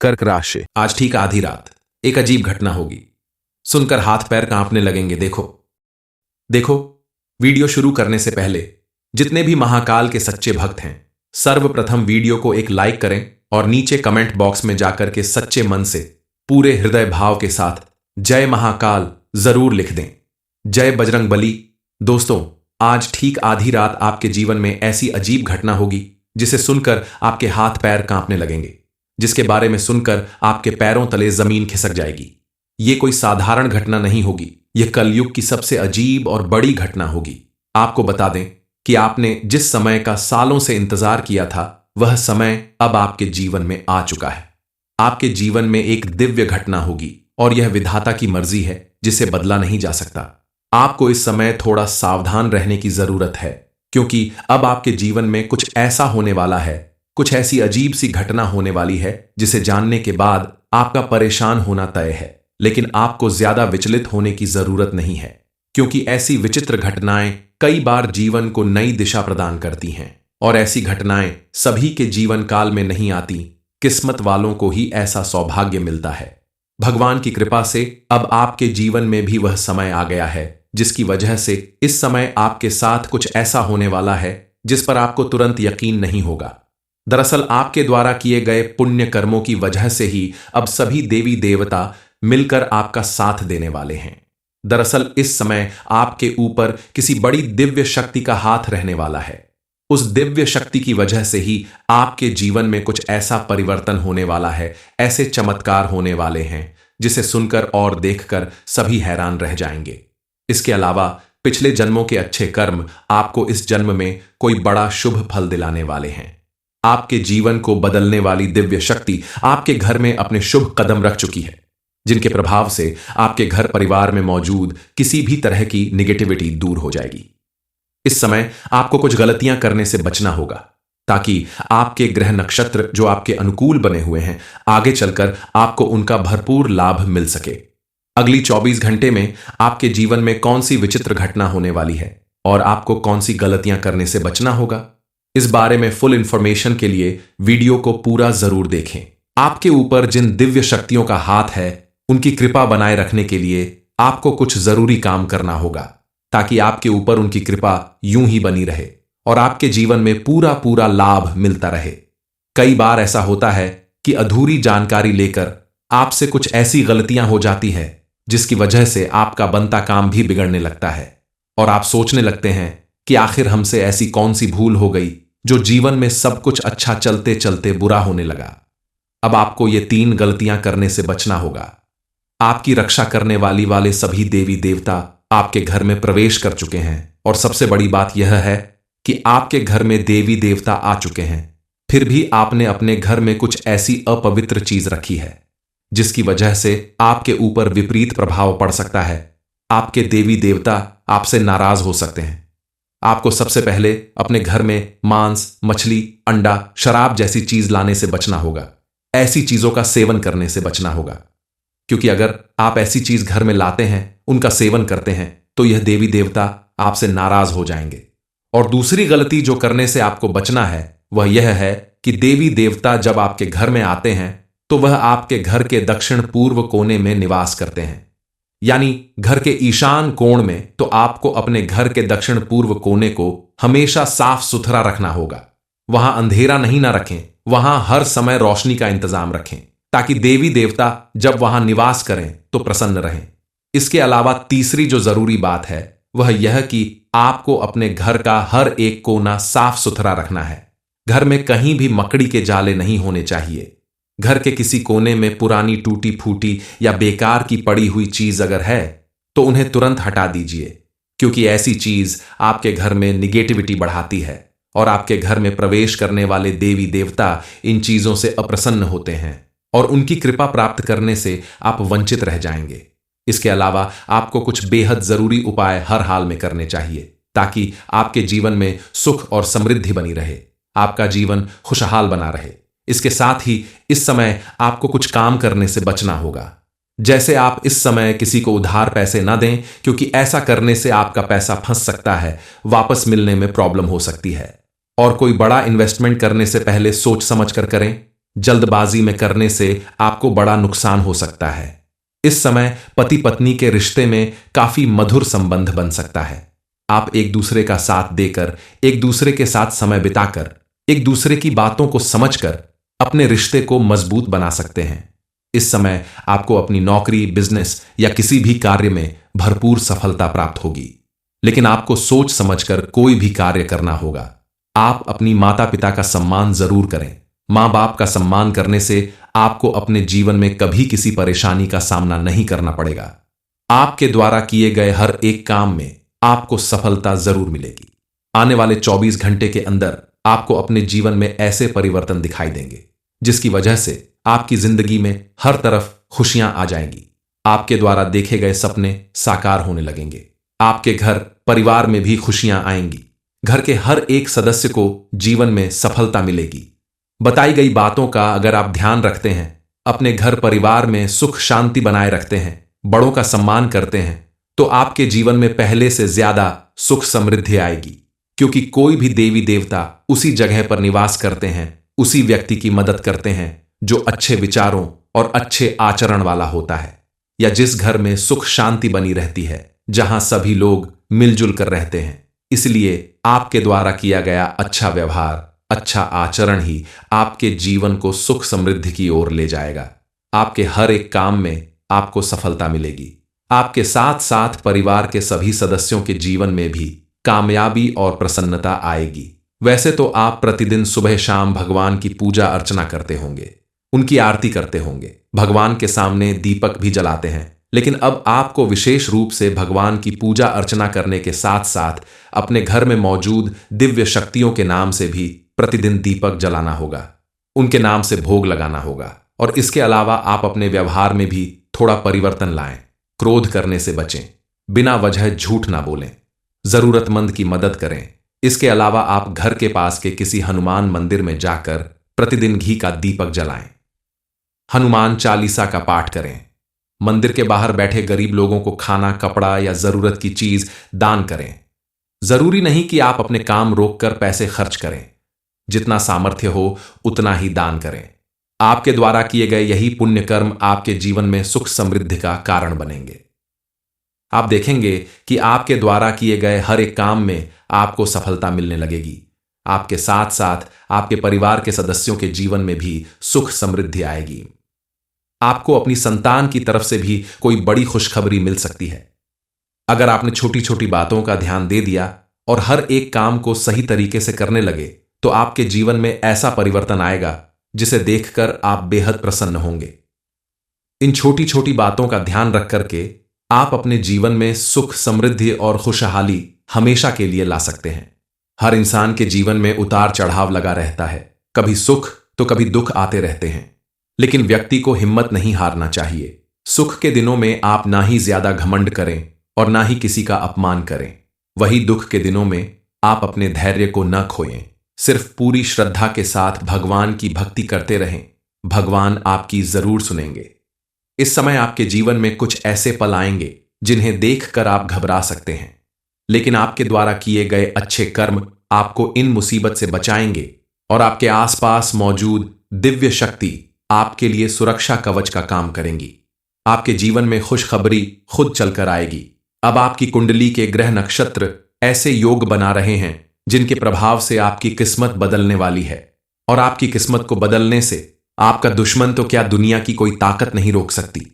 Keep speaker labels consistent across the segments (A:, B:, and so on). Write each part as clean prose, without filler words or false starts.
A: कर्क राशि।
B: आज ठीक आधी रात एक अजीब घटना होगी। सुनकर हाथ पैर कांपने लगेंगे। देखो, वीडियो शुरू करने से पहले जितने भी महाकाल के सच्चे भक्त हैं, सर्वप्रथम वीडियो को एक लाइक करें और नीचे कमेंट बॉक्स में जाकर के सच्चे मन से पूरे हृदय भाव के साथ जय महाकाल जरूर लिख दें। जय बजरंग बली। दोस्तों, आज ठीक आधी रात आपके जीवन में ऐसी अजीब घटना होगी जिसे सुनकर आपके हाथ पैर कांपने लगेंगे, जिसके बारे में सुनकर आपके पैरों तले जमीन खिसक जाएगी। ये कोई साधारण घटना नहीं होगी, यह कलयुग की सबसे अजीब और बड़ी घटना होगी। आपको बता दें कि आपने जिस समय का सालों से इंतजार किया था, वह समय अब आपके जीवन में आ चुका है। आपके जीवन में एक दिव्य घटना होगी और यह विधाता की मर्जी है जिसे बदला नहीं जा सकता। आपको इस समय थोड़ा सावधान रहने की जरूरत है, क्योंकि अब आपके जीवन में कुछ ऐसा होने वाला है, कुछ ऐसी अजीब सी घटना होने वाली है जिसे जानने के बाद आपका परेशान होना तय है। लेकिन आपको ज्यादा विचलित होने की जरूरत नहीं है, क्योंकि ऐसी विचित्र घटनाएं कई बार जीवन को नई दिशा प्रदान करती हैं और ऐसी घटनाएं सभी के जीवन काल में नहीं आती। किस्मत वालों को ही ऐसा सौभाग्य मिलता है। भगवान की कृपा से अब आपके जीवन में भी वह समय आ गया है जिसकी वजह से इस समय आपके साथ कुछ ऐसा होने वाला है जिस पर आपको तुरंत यकीन नहीं होगा। दरअसल आपके द्वारा किए गए पुण्य कर्मों की वजह से ही अब सभी देवी देवता मिलकर आपका साथ देने वाले हैं। दरअसल इस समय आपके ऊपर किसी बड़ी दिव्य शक्ति का हाथ रहने वाला है। उस दिव्य शक्ति की वजह से ही आपके जीवन में कुछ ऐसा परिवर्तन होने वाला है, ऐसे चमत्कार होने वाले हैं जिसे सुनकर और देखकर सभी हैरान रह जाएंगे। इसके अलावा पिछले जन्मों के अच्छे कर्म आपको इस जन्म में कोई बड़ा शुभ फल दिलाने वाले हैं। आपके जीवन को बदलने वाली दिव्य शक्ति आपके घर में अपने शुभ कदम रख चुकी है, जिनके प्रभाव से आपके घर परिवार में मौजूद किसी भी तरह की निगेटिविटी दूर हो जाएगी। इस समय आपको कुछ गलतियां करने से बचना होगा, ताकि आपके ग्रह नक्षत्र जो आपके अनुकूल बने हुए हैं, आगे चलकर आपको उनका भरपूर लाभ मिल सके। अगली 24 घंटे में आपके जीवन में कौन सी विचित्र घटना होने वाली है और आपको कौन सी गलतियां करने से बचना होगा, इस बारे में फुल इंफॉर्मेशन के लिए वीडियो को पूरा जरूर देखें। आपके ऊपर जिन दिव्य शक्तियों का हाथ है, उनकी कृपा बनाए रखने के लिए आपको कुछ जरूरी काम करना होगा, ताकि आपके ऊपर उनकी कृपा यूं ही बनी रहे और आपके जीवन में पूरा पूरा लाभ मिलता रहे। कई बार ऐसा होता है कि अधूरी जानकारी लेकर आपसे कुछ ऐसी गलतियां हो जाती है जिसकी वजह से आपका बनता काम भी बिगड़ने लगता है और आप सोचने लगते हैं कि आखिर हमसे ऐसी कौन सी भूल हो गई जो जीवन में सब कुछ अच्छा चलते चलते बुरा होने लगा। अब आपको ये 3 गलतियां करने से बचना होगा। आपकी रक्षा करने वाले सभी देवी देवता आपके घर में प्रवेश कर चुके हैं और सबसे बड़ी बात यह है कि आपके घर में देवी देवता आ चुके हैं, फिर भी आपने अपने घर में कुछ ऐसी अपवित्र चीज रखी है जिसकी वजह से आपके ऊपर विपरीत प्रभाव पड़ सकता है। आपके देवी देवता आपसे नाराज हो सकते हैं। आपको सबसे पहले अपने घर में मांस, मछली, अंडा, शराब जैसी चीज लाने से बचना होगा। ऐसी चीजों का सेवन करने से बचना होगा, क्योंकि अगर आप ऐसी चीज घर में लाते हैं, उनका सेवन करते हैं, तो यह देवी देवता आपसे नाराज हो जाएंगे। और दूसरी गलती जो करने से आपको बचना है वह यह है कि देवी देवता जब आपके घर में आते हैं तो वह आपके घर के दक्षिण पूर्व कोने में निवास करते हैं, यानी घर के ईशान कोण में। तो आपको अपने घर के दक्षिण पूर्व कोने को हमेशा साफ सुथरा रखना होगा। वहां अंधेरा नहीं ना रखें, वहां हर समय रोशनी का इंतजाम रखें, ताकि देवी देवता जब वहां निवास करें तो प्रसन्न रहें। इसके अलावा तीसरी जो जरूरी बात है वह यह कि आपको अपने घर का हर एक कोना साफ सुथरा रखना है। घर में कहीं भी मकड़ी के जाले नहीं होने चाहिए। घर के किसी कोने में पुरानी टूटी फूटी या बेकार की पड़ी हुई चीज अगर है तो उन्हें तुरंत हटा दीजिए, क्योंकि ऐसी चीज आपके घर में निगेटिविटी बढ़ाती है और आपके घर में प्रवेश करने वाले देवी देवता इन चीजों से अप्रसन्न होते हैं और उनकी कृपा प्राप्त करने से आप वंचित रह जाएंगे। इसके अलावा आपको कुछ बेहद जरूरी उपाय हर हाल में करने चाहिए, ताकि आपके जीवन में सुख और समृद्धि बनी रहे, आपका जीवन खुशहाल बना रहे। इसके साथ ही इस समय आपको कुछ काम करने से बचना होगा, जैसे आप इस समय किसी को उधार पैसे ना दें, क्योंकि ऐसा करने से आपका पैसा फंस सकता है, वापस मिलने में प्रॉब्लम हो सकती है। और कोई बड़ा इन्वेस्टमेंट करने से पहले सोच समझ कर करें। जल्दबाजी में करने से आपको बड़ा नुकसान हो सकता है। इस समय पति पत्नी के रिश्ते में काफी मधुर संबंध बन सकता है। आप एक दूसरे का साथ देकर, एक दूसरे के साथ समय बिताकर, एक दूसरे की बातों को समझकर अपने रिश्ते को मजबूत बना सकते हैं। इस समय आपको अपनी नौकरी, बिजनेस या किसी भी कार्य में भरपूर सफलता प्राप्त होगी, लेकिन आपको सोच समझकर कोई भी कार्य करना होगा। आप अपनी माता पिता का सम्मान जरूर करें। माँ बाप का सम्मान करने से आपको अपने जीवन में कभी किसी परेशानी का सामना नहीं करना पड़ेगा। आपके द्वारा किए गए हर एक काम में आपको सफलता जरूर मिलेगी। आने वाले 24 घंटे के अंदर आपको अपने जीवन में ऐसे परिवर्तन दिखाई देंगे जिसकी वजह से आपकी जिंदगी में हर तरफ खुशियां आ जाएंगी। आपके द्वारा देखे गए सपने साकार होने लगेंगे। आपके घर परिवार में भी खुशियां आएंगी। घर के हर एक सदस्य को जीवन में सफलता मिलेगी। बताई गई बातों का अगर आप ध्यान रखते हैं, अपने घर परिवार में सुख शांति बनाए रखते हैं, बड़ों का सम्मान करते हैं, तो आपके जीवन में पहले से ज्यादा सुख समृद्धि आएगी। क्योंकि कोई भी देवी देवता उसी जगह पर निवास करते हैं, उसी व्यक्ति की मदद करते हैं जो अच्छे विचारों और अच्छे आचरण वाला होता है, या जिस घर में सुख शांति बनी रहती है, जहां सभी लोग मिलजुल कर रहते हैं। इसलिए आपके द्वारा किया गया अच्छा व्यवहार, अच्छा आचरण ही आपके जीवन को सुख समृद्धि की ओर ले जाएगा। आपके हर एक काम में आपको सफलता मिलेगी। आपके साथ साथ परिवार के सभी सदस्यों के जीवन में भी कामयाबी और प्रसन्नता आएगी। वैसे तो आप प्रतिदिन सुबह शाम भगवान की पूजा अर्चना करते होंगे, उनकी आरती करते होंगे, भगवान के सामने दीपक भी जलाते हैं, लेकिन अब आपको विशेष रूप से भगवान की पूजा अर्चना करने के साथ साथ अपने घर में मौजूद दिव्य शक्तियों के नाम से भी प्रतिदिन दीपक जलाना होगा, उनके नाम से भोग लगाना होगा। और इसके अलावा आप अपने व्यवहार में भी थोड़ा परिवर्तन लाएं। क्रोध करने से बचें, बिना वजह झूठ ना बोलें, जरूरतमंद की मदद करें। इसके अलावा आप घर के पास के किसी हनुमान मंदिर में जाकर प्रतिदिन घी का दीपक जलाएं, हनुमान चालीसा का पाठ करें, मंदिर के बाहर बैठे गरीब लोगों को खाना, कपड़ा या जरूरत की चीज दान करें। जरूरी नहीं कि आप अपने काम रोककर पैसे खर्च करें, जितना सामर्थ्य हो उतना ही दान करें। आपके द्वारा किए गए यही पुण्य कर्म आपके जीवन में सुख समृद्धि का कारण बनेंगे। आप देखेंगे कि आपके द्वारा किए गए हर एक काम में आपको सफलता मिलने लगेगी। आपके साथ साथ आपके परिवार के सदस्यों के जीवन में भी सुख समृद्धि आएगी। आपको अपनी संतान की तरफ से भी कोई बड़ी खुशखबरी मिल सकती है। अगर आपने छोटी छोटी बातों का ध्यान दे दिया और हर एक काम को सही तरीके से करने लगे, तो आपके जीवन में ऐसा परिवर्तन आएगा जिसे देखकर आप बेहद प्रसन्न होंगे। इन छोटी छोटी बातों का ध्यान रख करके आप अपने जीवन में सुख समृद्धि और खुशहाली हमेशा के लिए ला सकते हैं। हर इंसान के जीवन में उतार चढ़ाव लगा रहता है, कभी सुख तो कभी दुख आते रहते हैं, लेकिन व्यक्ति को हिम्मत नहीं हारना चाहिए। सुख के दिनों में आप ना ही ज्यादा घमंड करें और ना ही किसी का अपमान करें। वही दुख के दिनों में आप अपने धैर्य को न खोएं। सिर्फ पूरी श्रद्धा के साथ भगवान की भक्ति करते रहें, भगवान आपकी जरूर सुनेंगे। इस समय आपके जीवन में कुछ ऐसे पल आएंगे जिन्हें देखकर आप घबरा सकते हैं, लेकिन आपके द्वारा किए गए अच्छे कर्म आपको इन मुसीबत से बचाएंगे और आपके आसपास मौजूद दिव्य शक्ति आपके लिए सुरक्षा कवच का काम करेंगी। आपके जीवन में खुशखबरी खुद चलकर आएगी। अब आपकी कुंडली के ग्रह नक्षत्र ऐसे योग बना रहे हैं जिनके प्रभाव से आपकी किस्मत बदलने वाली है, और आपकी किस्मत को बदलने से आपका दुश्मन तो क्या, दुनिया की कोई ताकत नहीं रोक सकती।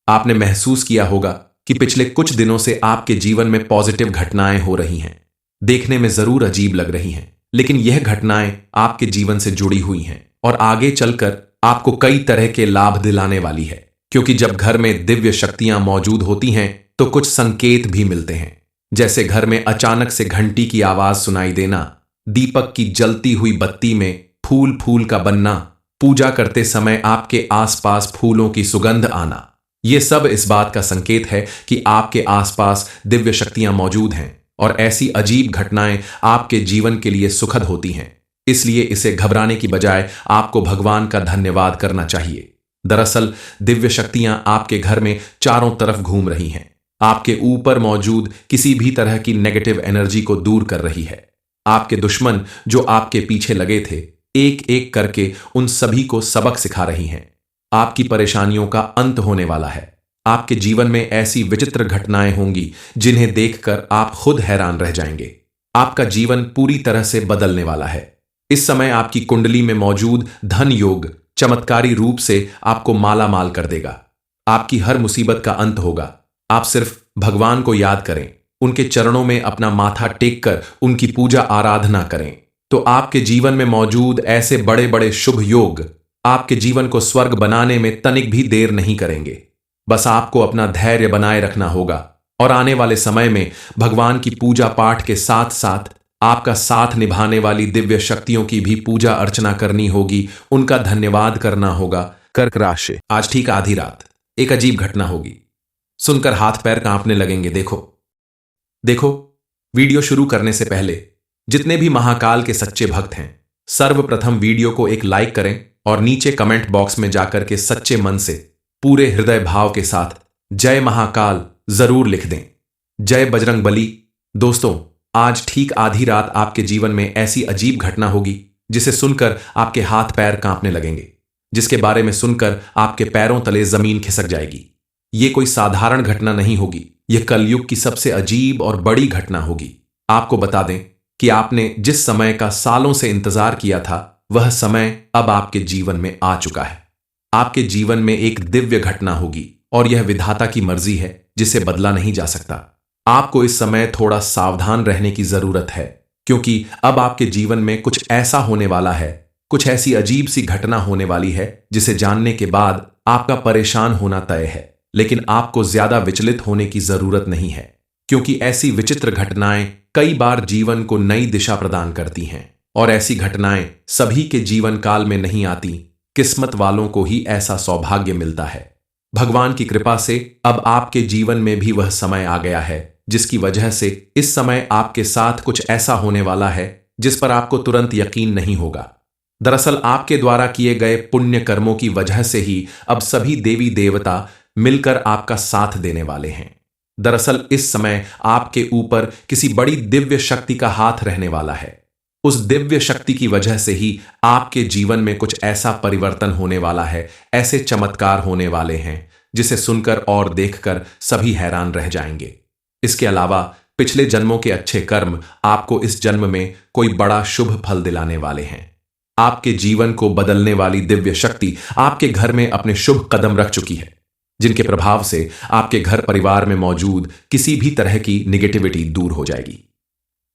B: आपने महसूस किया होगा कि पिछले कुछ दिनों से आपके जीवन में पॉजिटिव घटनाएं हो रही हैं। देखने में जरूर अजीब लग रही हैं, लेकिन यह घटनाएं आपके जीवन से जुड़ी हुई हैं और आगे चलकर आपको कई तरह के लाभ दिलाने वाली है। क्योंकि जब घर में दिव्य शक्तियां मौजूद होती हैं तो कुछ संकेत भी मिलते हैं, जैसे घर में अचानक से घंटी की आवाज सुनाई देना, दीपक की जलती हुई बत्ती में फूल फूल का बनना, पूजा करते समय आपके आसपास फूलों की सुगंध आना। ये सब इस बात का संकेत है कि आपके आसपास दिव्य शक्तियां मौजूद हैं और ऐसी अजीब घटनाएं आपके जीवन के लिए सुखद होती हैं। इसलिए इसे घबराने की बजाय आपको भगवान का धन्यवाद करना चाहिए। दरअसल दिव्य शक्तियां आपके घर में चारों तरफ घूम रही हैं, आपके ऊपर मौजूद किसी भी तरह की नेगेटिव एनर्जी को दूर कर रही है। आपके दुश्मन जो आपके पीछे लगे थे एक एक करके उन सभी को सबक सिखा रही हैं। आपकी परेशानियों का अंत होने वाला है। आपके जीवन में ऐसी विचित्र घटनाएं होंगी जिन्हें देखकर आप खुद हैरान रह जाएंगे। आपका जीवन पूरी तरह से बदलने वाला है। इस समय आपकी कुंडली में मौजूद धन योग चमत्कारी रूप से आपको माला माल कर देगा। आपकी हर मुसीबत का अंत होगा। आप सिर्फ भगवान को याद करें, उनके चरणों में अपना माथा टेक कर उनकी पूजा आराधना करें, तो आपके जीवन में मौजूद ऐसे बड़े बड़े शुभ योग आपके जीवन को स्वर्ग बनाने में तनिक भी देर नहीं करेंगे। बस आपको अपना धैर्य बनाए रखना होगा और आने वाले समय में भगवान की पूजा पाठ के साथ साथ आपका साथ निभाने वाली दिव्य शक्तियों की भी पूजा अर्चना करनी होगी, उनका धन्यवाद करना होगा। कर्क राशि, आज ठीक आधी रात एक अजीब घटना होगी। सुनकर हाथ पैर कांपने लगेंगे। देखो, वीडियो शुरू करने से पहले जितने भी महाकाल के सच्चे भक्त हैं, सर्वप्रथम वीडियो को एक लाइक करें और नीचे कमेंट बॉक्स में जाकर के सच्चे मन से पूरे हृदय भाव के साथ जय महाकाल जरूर लिख दें। जय बजरंगबली। दोस्तों, आज ठीक आधी रात आपके जीवन में ऐसी अजीब घटना होगी जिसे सुनकर आपके हाथ पैर कांपने लगेंगे, जिसके बारे में सुनकर आपके पैरों तले जमीन खिसक जाएगी। ये कोई साधारण घटना नहीं होगी, यह कलयुग की सबसे अजीब और बड़ी घटना होगी। आपको बता दें कि आपने जिस समय का सालों से इंतजार किया था, वह समय अब आपके जीवन में आ चुका है। आपके जीवन में एक दिव्य घटना होगी और यह विधाता की मर्जी है जिसे बदला नहीं जा सकता। आपको इस समय थोड़ा सावधान रहने की जरूरत है, क्योंकि अब आपके जीवन में कुछ ऐसा होने वाला है, कुछ ऐसी अजीब सी घटना होने वाली है जिसे जानने के बाद आपका परेशान होना तय है। लेकिन आपको ज्यादा विचलित होने की जरूरत नहीं है, क्योंकि ऐसी विचित्र घटनाएं कई बार जीवन को नई दिशा प्रदान करती हैं और ऐसी घटनाएं सभी के जीवन काल में नहीं आती। किस्मत वालों को ही ऐसा सौभाग्य मिलता है। भगवान की कृपा से अब आपके जीवन में भी वह समय आ गया है जिसकी वजह से इस समय आपके साथ कुछ ऐसा होने वाला है जिस पर आपको तुरंत यकीन नहीं होगा। दरअसल आपके द्वारा किए गए पुण्य कर्मों की वजह से ही अब सभी देवी देवता मिलकर आपका साथ देने वाले हैं। दरअसल इस समय आपके ऊपर किसी बड़ी दिव्य शक्ति का हाथ रहने वाला है। उस दिव्य शक्ति की वजह से ही आपके जीवन में कुछ ऐसा परिवर्तन होने वाला है, ऐसे चमत्कार होने वाले हैं जिसे सुनकर और देखकर सभी हैरान रह जाएंगे। इसके अलावा पिछले जन्मों के अच्छे कर्म आपको इस जन्म में कोई बड़ा शुभ फल दिलाने वाले हैं। आपके जीवन को बदलने वाली दिव्य शक्ति आपके घर में अपने शुभ कदम रख चुकी है, जिनके प्रभाव से आपके घर परिवार में मौजूद किसी भी तरह की निगेटिविटी दूर हो जाएगी।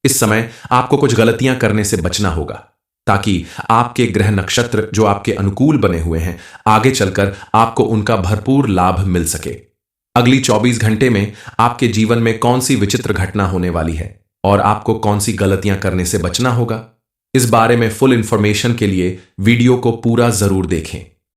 B: इस समय आपको कुछ गलतियां करने से बचना होगा, ताकि आपके ग्रह नक्षत्र जो आपके अनुकूल बने हुए हैं, आगे चलकर आपको उनका भरपूर लाभ मिल सके। अगली 24 घंटे में आपके जीवन में कौन सी विचित्र घटना होने वाली है और आपको कौन सी गलतियां करने से बचना होगा, इस बारे में फुल इंफॉर्मेशन के लिए वीडियो को पूरा जरूर देखें।